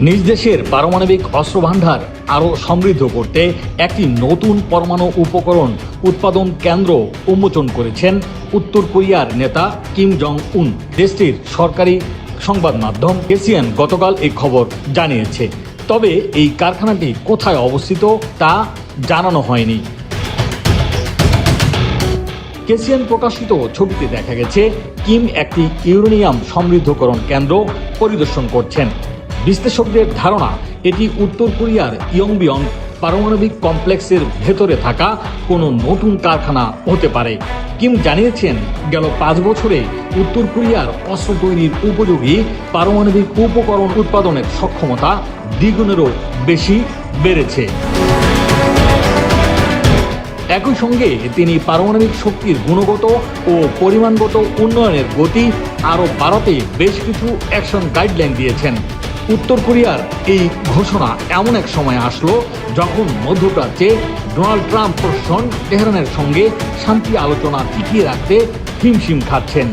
নিজ দেশের পারমাণবিক অস্ত্র ভান্ডার আরও সমৃদ্ধ করতে একটি নতুন পরমাণু উপকরণ উৎপাদন কেন্দ্র উন্মোচন করেছেন উত্তর কোরিয়ার নেতা কিম জং উন। দেশটির সরকারি সংবাদ মাধ্যম কেসিএন গতকাল এই খবর জানিয়েছে। তবে এই কারখানাটি কোথায় অবস্থিত তা জানানো হয়নি। কেসিএন প্রকাশিত ছবিতে দেখা গেছে কিম একটি ইউরেনিয়াম সমৃদ্ধকরণ কেন্দ্র পরিদর্শন করছেন। বিশ্লেষকদের ধারণা এটি উত্তর কোরিয়ার ইয়ংবিয়ং পারমাণবিক কমপ্লেক্সের ভেতরে থাকা কোনো নতুন কারখানা হতে পারে। কিম জানিয়েছেন, গেল 5 বছরে উত্তর কোরিয়ার অস্ত্র তৈরির উপযোগী পারমাণবিক উপকরণ উৎপাদনের সক্ষমতা দ্বিগুণেরও বেশি বেড়েছে। একই সঙ্গে তিনি পারমাণবিক শক্তির গুণগত ও পরিমাণগত উন্নয়নের গতি আরও বাড়াতে বেশ কিছু অ্যাকশন গাইডলাইন দিয়েছেন। উত্তর কোরিয়ার এই ঘোষণা এমন এক সময় আসলো যখন মধ্যপ্রাচ্যে ডোনাল্ড ট্রাম্প প্রশাসন তেহরানের সঙ্গে শান্তি আলোচনা টিকিয়ে রাখতে হিমশিম খাচ্ছেন।